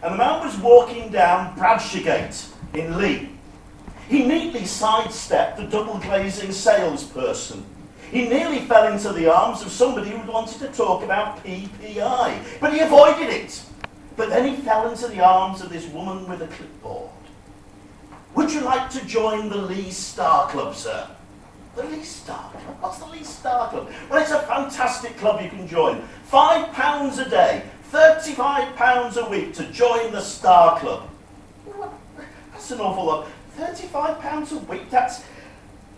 and the man was walking down Bradshawgate in Lee. He neatly sidestepped the double-glazing salesperson. He nearly fell into the arms of somebody who wanted to talk about PPI, but he avoided it. But then he fell into the arms of this woman with a clipboard. Would you like to join the Lee Star Club, sir? The Lee Star Club? What's the Lee Star Club? Well, it's a fantastic club you can join. £5 a day, £35 a week to join the Star Club. Well, that's an awful lot. £35 a week, that's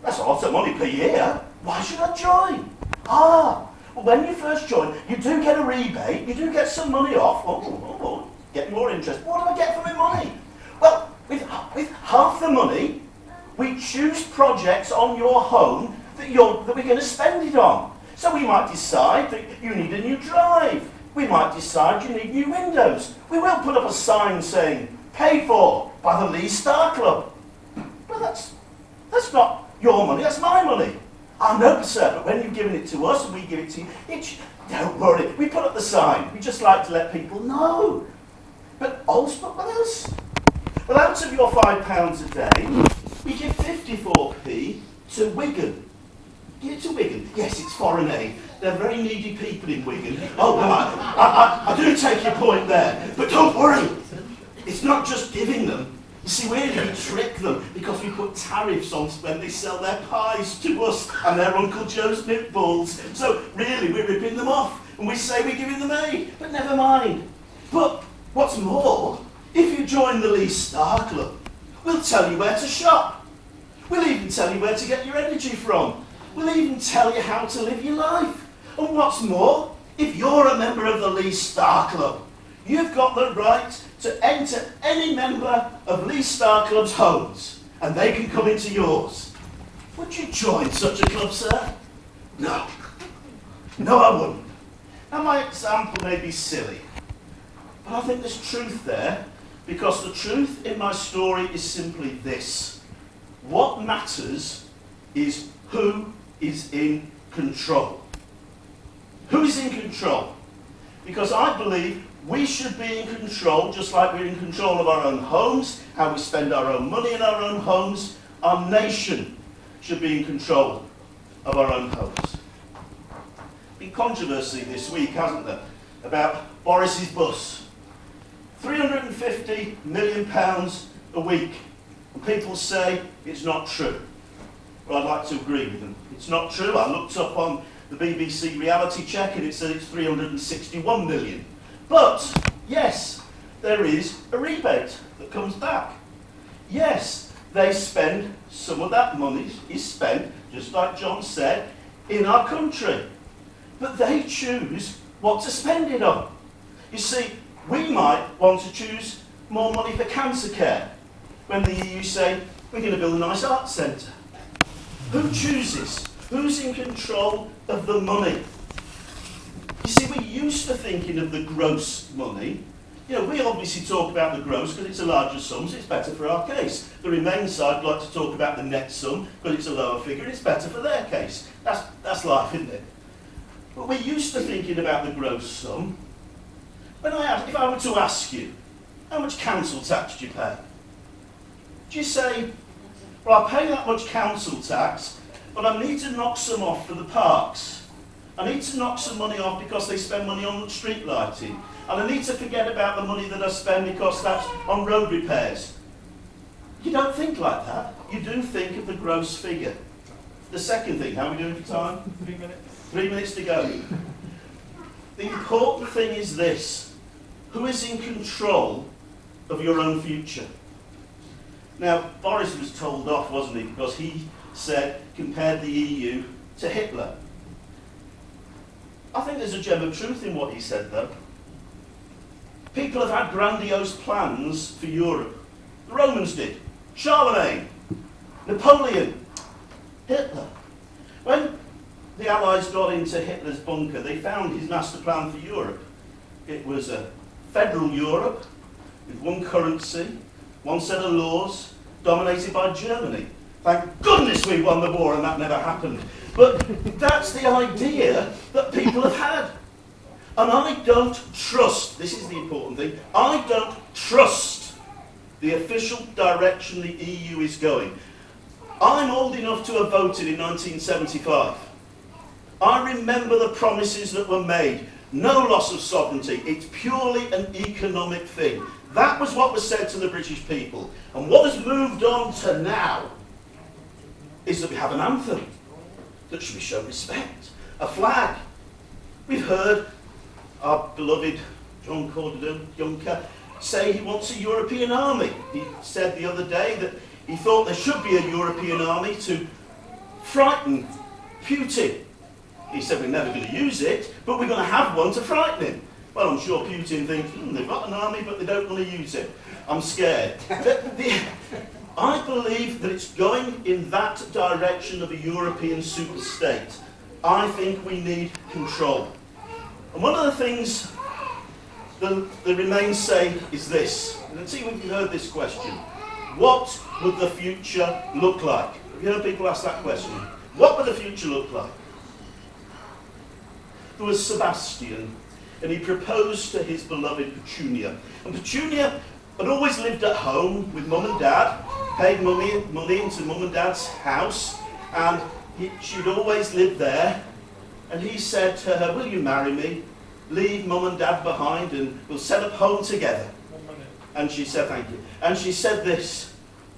a lot of money per year. Why should I join? Well, when you first join, you do get a rebate, you do get some money off. Get more interest. What do I get for my money? Well, with half the money, we choose projects on your home that we're going to spend it on. So we might decide that you need a new drive. We might decide you need new windows. We will put up a sign saying, paid for by the Lee Star Club. Well, that's not your money, that's my money. I know, sir, but when you've given it to us and we give it to you, don't worry, we put up the sign. We just like to let people know. But what else? Well, out of your £5 a day, we give 54p to Wigan. Give it to Wigan. Yes, it's foreign aid. They're very needy people in Wigan. Oh, no, I do take your point there. But don't worry. It's not just giving them. You see, we really trick them because we put tariffs on when they sell their pies to us and their Uncle Joe's meatballs. So really, we're ripping them off and we say we're giving them aid. But never mind. But what's more, if you join the Lee Star Club, we'll tell you where to shop. We'll even tell you where to get your energy from. We'll even tell you how to live your life. And what's more, if you're a member of the Lee Star Club, you've got the right to enter any member of Lee Star Club's homes, and they can come into yours. Would you join such a club, sir? No. No, I wouldn't. Now, my example may be silly, but I think there's truth there, because the truth in my story is simply this. What matters is who is in control. Who is in control? Because I believe we should be in control, just like we're in control of our own homes, how we spend our own money in our own homes. Our nation should be in control of our own homes. Been controversy this week, hasn't there, about Boris's bus. £350 million a week. And people say it's not true. Well, I'd like to agree with them. It's not true. I looked up on the BBC reality check and it said it's 361 million. But, yes, there is a rebate that comes back. Yes, they spend, some of that money is spent, just like John said, in our country. But they choose what to spend it on. You see, we might want to choose more money for cancer care when the EU say, we're going to build a nice arts centre. Who chooses? Who's in control of the money? You see, we're used to thinking of the gross money. You know, we obviously talk about the gross because it's a larger sum, so it's better for our case. The Remain side like to talk about the net sum because it's a lower figure, it's better for their case. That's life, isn't it? But we're used to thinking about the gross sum. If I were to ask you, how much council tax do you pay? Do you say, well, I pay that much council tax, but I need to knock some off for the parks. I need to knock some money off because they spend money on street lighting. And I need to forget about the money that I spend because that's on road repairs. You don't think like that. You do think of the gross figure. The second thing, how are we doing for time? 3 minutes. 3 minutes to go. The important thing is this. Who is in control of your own future? Now, Boris was told off, wasn't he? Because he said, compared the EU to Hitler. I think there's a gem of truth in what he said, though. People have had grandiose plans for Europe. The Romans did. Charlemagne, Napoleon, Hitler. When the Allies got into Hitler's bunker, they found his master plan for Europe. It was a federal Europe with one currency, one set of laws, dominated by Germany. Thank goodness we won the war and that never happened. But that's the idea that people have had. And I don't trust, this is the important thing, I don't trust the official direction the EU is going. I'm old enough to have voted in 1975. I remember the promises that were made. No loss of sovereignty. It's purely an economic thing. That was what was said to the British people. And what has moved on to now is that we have an anthem that should be shown respect. A flag. We've heard our beloved Jean-Claude Juncker say he wants a European army. He said the other day that he thought there should be a European army to frighten Putin. He said we're never going to use it, but we're going to have one to frighten him. Well, I'm sure Putin thinks, they've got an army, but they don't want to use it. I'm scared. I believe that it's going in that direction of a European super-state. I think we need control. And one of the things that the Remain say is this. Let's see if you've heard this question. What would the future look like? Have you heard people ask that question? What would the future look like? There was Sebastian, and he proposed to his beloved Petunia. And Petunia had always lived at home with mum and dad, paid money into mum and dad's house, and she'd always lived there. And he said to her, will you marry me? Leave mum and dad behind and we'll set up home together. And she said, thank you. And she said this,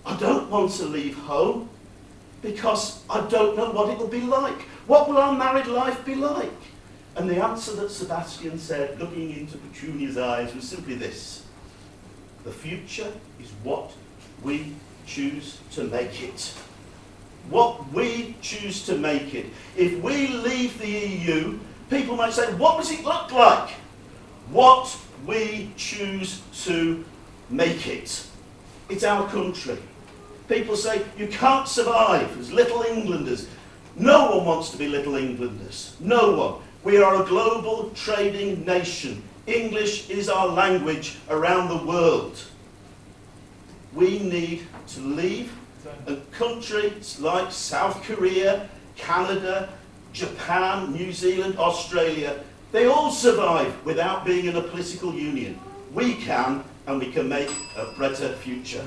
I don't want to leave home because I don't know what it'll be like. What will our married life be like? And the answer that Sebastian said, looking into Petunia's eyes, was simply this. The future is what we choose to make it. What we choose to make it. If we leave the EU, people might say, what does it look like? What we choose to make it. It's our country. People say, you can't survive as Little Englanders. No one wants to be Little Englanders. No one. We are a global trading nation. English is our language around the world. We need to leave, and countries like South Korea, Canada, Japan, New Zealand, Australia, they all survive without being in a political union. We can, and we can make a better future.